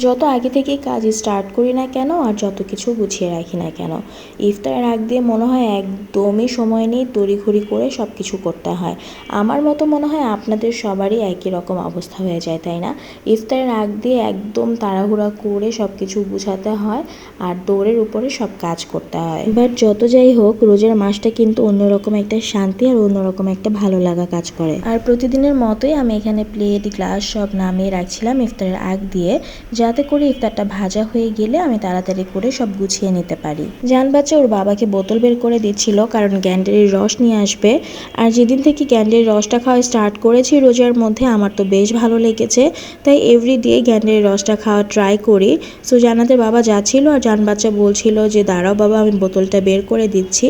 যত আগে থেকেই কাজ স্টার্ট করি না কেন আর যত কিছু গুছিয়ে রাখি না কেন, ইফতারের আগ দিয়ে মনে হয় একদমই সময় নেই, তড়িঘড়ি করে সব কিছু করতে হয়। আমার মতো মনে হয় আপনাদের সবারই একই রকম অবস্থা হয়ে যায়, তাই না? ইফতারের আগ দিয়ে একদম তাড়াহুড়া করে সব কিছু গুছাতে হয় আর দৌড়ের উপরে সব কাজ করতে হয়। বাট যত যাই হোক, রোজার মাসটা কিন্তু অন্যরকম একটা শান্তি আর অন্যরকম একটা ভালো লাগা কাজ করে। আর প্রতিদিনের মতোই আমি এখানে প্লেট গ্লাস সব নামিয়ে রাখছিলাম ইফতারের আগ দিয়ে, যাতে করে ইফতারটা ভাজা হয়ে গেলে আমি তাড়াতাড়ি করে সব গুছিয়ে নিতে পারি। জান বাচ্চা ওর বাবাকে বোতল বের করে দিচ্ছিল, কারণ গ্যান্ডারির রস নিয়ে আসবে। আর যেদিন থেকে গ্যান্ডারির রসটা খাওয়া স্টার্ট করেছি রোজার মধ্যে, আমার তো বেশ ভালো লেগেছে, তাই এভরিডে গ্যান্ডারির রসটা খাওয়া ট্রাই করি। সো জান্নাতের বাবা যাচ্ছিল আর জান বাচ্চা বলছিল যে দাঁড়াও বাবা, আমি বোতলটা বের করে দিচ্ছি।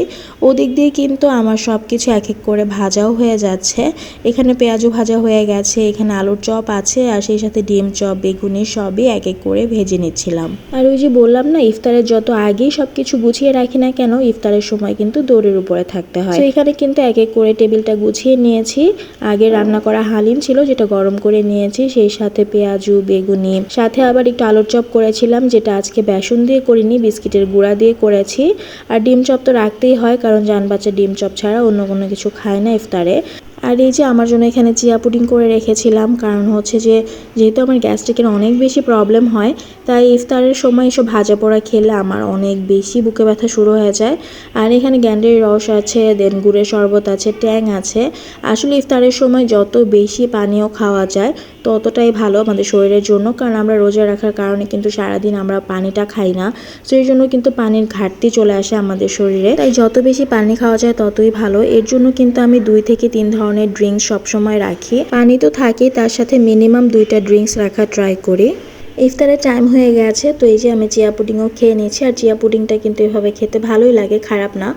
ওদিক দিয়ে কিন্তু আমার সব কিছু এক এক করে ভাজাও হয়ে যাচ্ছে। এখানে পেঁয়াজও ভাজা হয়ে গেছে, এখানে আলুর চপ আছে, আর সেই সাথে ডিম চপ, বেগুনি সবই এক এক করে ভেজে নিচ্ছিলাম। আর ওই যে বললাম না, ইফতারের যত আগেই সব কিছু গুছিয়ে রাখি না কেন, ইফতারের সময় কিন্তু দৌড়ের উপরে থাকতে হয়। তো এখানে কিন্তু এক এক করে টেবিলটা গুছিয়ে নিয়েছি। আগে রান্না করা হালিম ছিল, যেটা গরম করে নিয়েছি, সেই সাথে পেঁয়াজু, বেগুনি, সাথে আবার একটু আলুর চপ করেছিলাম, যেটা আজকে বেসন দিয়ে করিনি, বিস্কিটের গুঁড়া দিয়ে করেছি। আর ডিম চপ তো রাখতেই হয়, কারণ জান বাচ্চা ডিম চপ ছাড়া অন্য কোনো কিছু খায় না ইফতারে। আর এই যে আমার জন্য এখানে চিয়া পুডিং করে রেখেছিলাম, কারণ হচ্ছে যেহেতু আমার গ্যাস্ট্রিকের অনেক বেশি প্রবলেম হয়, তাই ইফতারের সময় এসব ভাজা পোড়া খেলে আমার অনেক বেশি বুকে ব্যথা শুরু হয়ে যায়। আর এখানে গ্যান্ডারির রস আছে, দেন গুড়ের শরবত আছে, ট্যাং আছে। আসলে ইফতারের সময় যত বেশি পানীয় খাওয়া যায় ততটাই ভালো আমাদের শরীরের জন্য, কারণ আমরা রোজা রাখার কারণে কিন্তু সারাদিন আমরা পানিটা খাই না, সেই জন্য কিন্তু পানির ঘাটতি চলে আসে আমাদের শরীরে। তাই যত বেশি পানি খাওয়া যায় ততই ভালো। এর জন্য কিন্তু আমি 2 থেকে 3 ধরনের ড্রিঙ্কস সবসময় রাখি। পানি তো থাকেই, তার সাথে মিনিমাম 2টা ড্রিঙ্কস রাখা ট্রাই করি। ইফতারের টাইম হয়ে গেছে, তো এই যে আমি চিয়া পুডিংও খেয়ে নিয়েছি। আর চিয়া পুডিংটা কিন্তু এভাবে খেতে ভালোই লাগে, খারাপ না।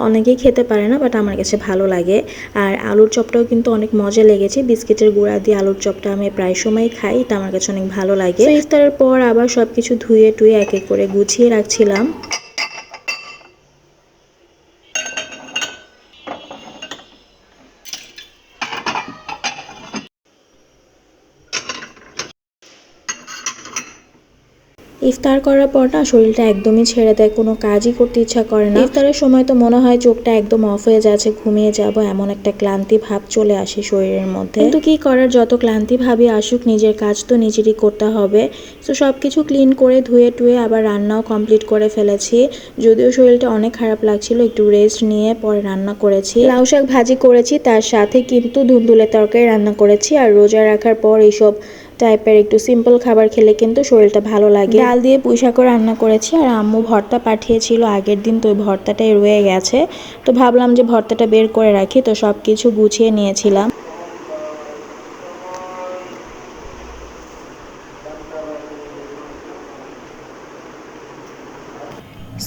অনেকেই খেতে পারে না, বাট আমার কাছে ভালো লাগে। আর আলুর চপটাও কিন্তু অনেক মজা লেগেছে, বিস্কিটের গুঁড়া দিয়ে আলুর চপটা আমি প্রায় সময় খাই, এটা আমার কাছে অনেক ভালো লাগে। তো ইফতারের পর আবার সব কিছু ধুয়ে টুয়ে এক এক করে গুছিয়ে রাখছিলাম। ইফতার করার পর না শরীরটা একদমই ছেড়ে দেয়, কোনো কাজই করতে ইচ্ছা করে না। ইফতারের সময় তো মনে হয় চোখটা একদম অফ হয়ে যাচ্ছে, ঘুমিয়ে যাব, এমন একটা ক্লান্তি ভাব চলে আসে শরীরের মধ্যে। কিন্তু কি করার, যত ক্লান্তি ভাবই আসুক, নিজের কাজ তো নিজেরই করতে হবে। তো সব কিছু ক্লিন করে ধুয়ে টুয়ে আবার রান্নাও কমপ্লিট করে ফেলেছি। যদিও শরীরটা অনেক খারাপ লাগছিল, একটু রেস্ট নিয়ে পরে রান্না করেছি। লাউ শাক ভাজি করেছি, তার সাথে কিন্তু ধুন্দুলের তরকারি রান্না করেছি। আর রোজা রাখার পর এইসব টাইপের একটু সিম্পল খাবার খেলে কিন্তু শরীরটা ভালো লাগে। ডাল দিয়ে পুঁই শাকও রান্না করেছি, আর আম্মু ভর্তা পাঠিয়েছিল আগের দিন, তো ওই ভর্তাটাই রয়ে গেছে। তো ভাবলাম যে ভর্তাটা বের করে রাখি, তো সব কিছু গুছিয়ে নিয়েছিলাম।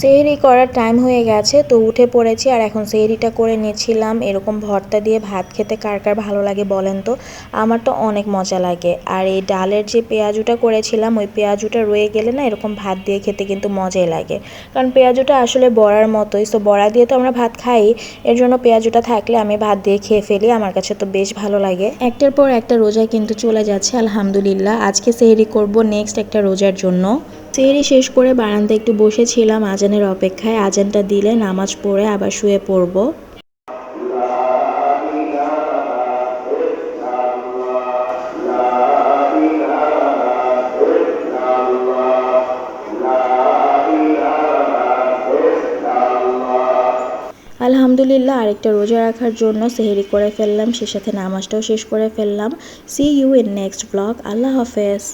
সেহরি করার টাইম হয়ে গেছে, তো উঠে পড়েছি আর এখন সেহরিটা করে নিচ্ছিলাম। এরকম ভর্তা দিয়ে ভাত খেতে কার কার ভালো লাগে বলেন তো? আমার তো অনেক মজা লাগে। আর এই ডালের যে পেঁয়াজুটা করেছিলাম, ওই পেঁয়াজুটা রয়ে গেলে না এরকম ভাত দিয়ে খেতে কিন্তু মজাই লাগে, কারণ পেঁয়াজুটা আসলে বড়ার মতোই। তো বড়া দিয়ে তো আমরা ভাত খাই, এর জন্য পেঁয়াজুটা থাকলে আমি ভাত দিয়ে খেয়ে ফেলি, আমার কাছে তো বেশ ভালো লাগে। একটার পর একটা রোজা কিন্তু চলে যাচ্ছে আলহামদুলিল্লাহ। আজকে সেহরি করব নেক্সট একটা রোজার জন্য। সেহরি শেষ করে বারান্দায় একটু বসেছিলাম আজানের অপেক্ষায়। আজানটা দিলে নামাজ পড়ে আবার শুয়ে পড়ব। আলহামদুলিল্লাহ, আরেকটা রোজা রাখার জন্য সেহরি করে ফেললাম, সে সাথে নামাজটাও শেষ করে ফেললাম। See you in next blog. আল্লাহ হাফেজ।